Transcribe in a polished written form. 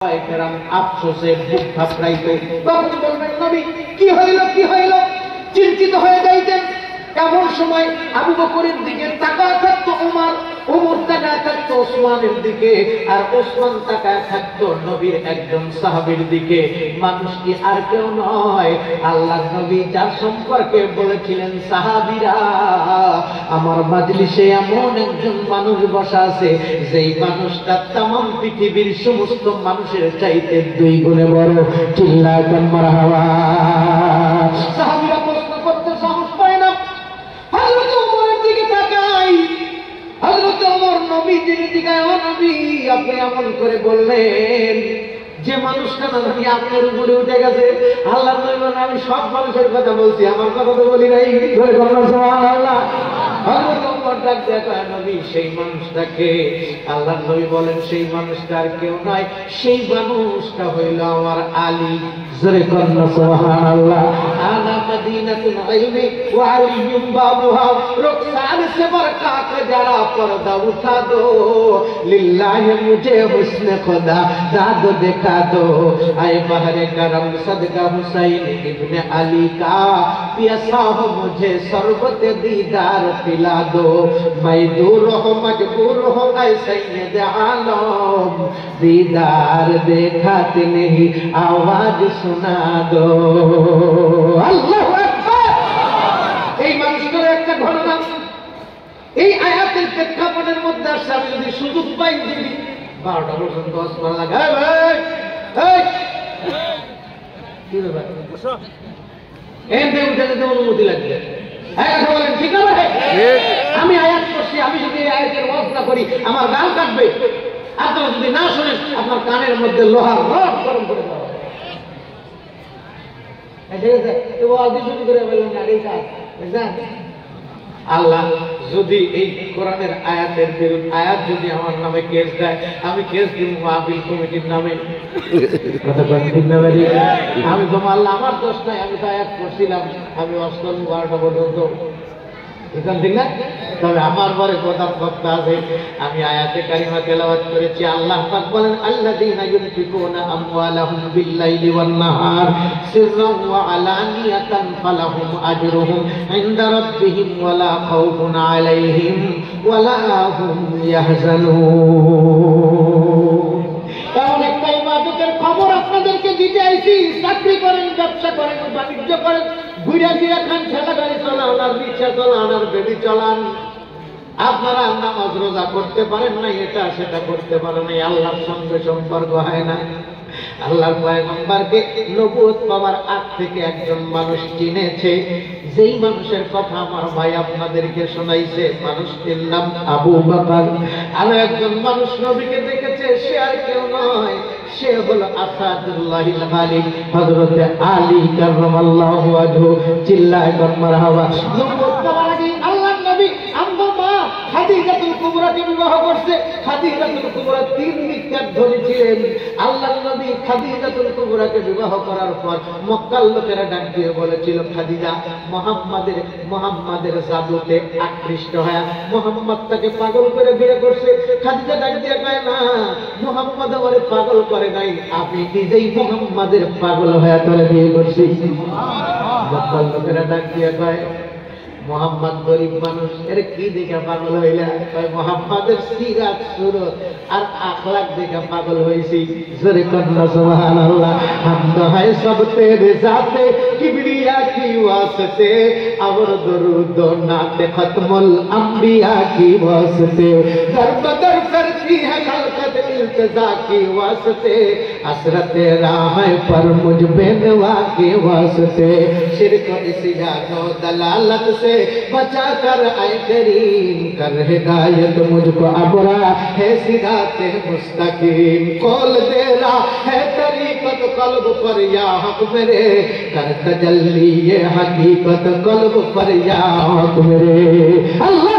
আফসোসে বুক থাপড়াইতো, তখন বলবেন নবী কি হইল, চিন্তিত হয়ে যাইতেন। এমন সময় আবু বকরের দিকে তাকায় থাকতো ওমর, ওমর তাকায় থাকতো ওসমানের দিকে, আর ওসমান তাকায় থাকতো নবীর একজন সাহাবীর দিকে। মানুষ কি আর কেউ নয়, আল্লাহর নবী যার সম্পর্কে বলেছিলেন সাহাবীরা আমার মাজলিসে এমন একজন মানুষ বসা আছে যেই মানুষটা তামাম পৃথিবীর সমস্ত মানুষের চাইতে 2 গুণে বড়। চিল্লায় মারহাবা। সাহাবীরা প্রশ্ন করতে সাহস পায় না। হযরত ওমরের দিকে তাকাই, হযরত ওমর নবীর দিকে, ও নবী আপনি এমন করে বললেন যে মানুষটা না জানি আপনার উপরে উঠে গেছে। আল্লাহর নবী বলেন আমি সব মানুষের কথা বলছি, আমার কথা তো বলি নাই। সুবহানাল্লাহ। হযরত ওমর ডাক দেয়া কয় নবী সেই মানুষটাকে? আল্লাহর নবী বলেন সেই মানুষটা আর কেউ নয়, সেই মানুষটা হইল আমার আলী। জোরে কন্না সুবহানাল্লাহ। আনা মদিনাতুল ইলমি ওয়া আলিয়ুম বাবুহা, রুকসান সে বরকা কে যারা পর্দা উঠা দো, লিল্লাহি মুঝে হুসন খুদা দাদো দেখা दो, आए बहरे करम सदका हुसैन इब्ने अली का, पियासा हो मुझे शरबत दीदार पिला दो, मैं दूर हो मजबूर हो ऐ सैयद आलम, दीदार देखाते नहीं आवाज सुना दो। अल्लाहु আকবার। এই মানুষটার একটা ঘটনা এই আয়াতের প্রেক্ষাপটের মধ্যে আসছে। আমি যদি সুযোগ পাই যদি 12টা পর্যন্ত আসমান লাগায় অনুমতি লাগবে। বলেন ঠিক আছে? আমি আয়াত করছি, আমি যদি আয়াতের ওয়াজ না করি আমার গাল কাটবে। আপনারা যদি না শোনেন আপনার কানের মধ্যে লোহার রড গরম করে দেওয়া হবে। ঠিক আছে? ওয়াজ শুরু করে বললেন আগেই কাজ বুঝলেন। আল্লাহ যদি এই কোরআনের আয়াতের বিরুদ্ধ আয়াত যদি আমার নামে কেস দেয়, আমি কেস দিব মাহফিল কমিটির নামে। আমি তো আল্লাহ আমার দোষ নাই, আমি তো আয়াত করছিলাম, আমি অষ্টম 12টা পর্যন্ত এখান ঠিক না। তবে আমার পরে কথা বক্তা আছে, আমি আয়াতে কারিমা তেলাওয়াত করেছি। আল্লাহ পাক বলেন আল্লাযীনা ইউনফিকুনা আমওয়ালাহুম বিল-লাইলি ওয়ান-নাহার সিররান ওয়া আলানিয়াতান ফালাহুম আজরুহুম ইনদা রাব্বিহিম ওয়ালা খাউফুন আলাইহিম ওয়ালা হুম ইয়াহজানুন। এমন একটা ইবাদতের খবর আপনাদেরকে দিতে আইছি। চাকরি করেন, ব্যবসা করেন, বাণিজ্য করেন, ঘুরে ফিরে খান, ঠেলা গাড়ি চালান, আর রিক্সা চালান, আর বেবি চালান, আপনারা নামাজ রোজা করতে পারেন না, এটা সেটা করতে পারেন না, আল্লাহর সঙ্গে সম্পর্ক হয় না। আল্লাহর পয়গম্বরকে নবুয়ত পাওয়ার আগ থেকে একজন মানুষ চিনেছে, যেই মানুষের কথা আমার ভাই আপনাদেরকে শোনাইছে। মানুষটির নাম আবু বকর। আরো একজন মানুষ নবীকে দেখেছে, সে আর কেউ নয়, সে হলো আসাদুল্লাহিল মালিক হযরতে আলী কাররামাল্লাহু ওয়াজহু। চিল্লায় মারহাবা। নবুয়ত পাওয়ার আগে আল্লাহর নবী আম্মা মা খাদিজাতুল কুবরাকে বিবাহ করছে। খাদিজাতুল কুবরা 3 বিখ্যাত ধনী ছিলেন। আল্লাহর নবী খাদিজাতুল কুবরাকে বিবাহ করার পর মক্কার লোকেরা ডাক দিয়ে বলেছিল খাদিজা মুহাম্মাদের জাদুতে আকৃষ্ট হয়ে মুহাম্মদ তাকে পাগল করে বিয়ে করছে। খাদিজা ডাক দিয়ে কয় না, মুহাম্মদ আমারে পাগল করে নাই, আমি নিজেই মুহাম্মাদের পাগল হয়ে তারে বিয়ে করছি। মক্কার লোকেরা ডাক দিয়ে কয় মোহাম্মদ গরিব মানুষ, এর কি দেখে পাগল হইলা? মোহাম্মদের সিরাত সুরত আর আখলাক দেখে পাগল হয়েছি। জোরে কন্না সুবহানাল্লাহ। হামদ হয় সব তেরে জাতে কিবরিয়া কি ওয়াসতে, और दरूद नात खत्मुल अंबिया की वास्ते, दर बदर करती है खलकत इल्तिजा की वास्ते, असरत राह पर मुझ बेनवा के वास्ते, शिरक इस्यान व दलालत से बचा कर आए करीम, कर हिदायत मुझको अबरा है सिरात मुस्तकीम, कौल तेरा है तरीकत कल्ब पर या हक मेरे, कर तजल्ली ये हकीकत कल्ब पर या हक मेरे। अल्लाह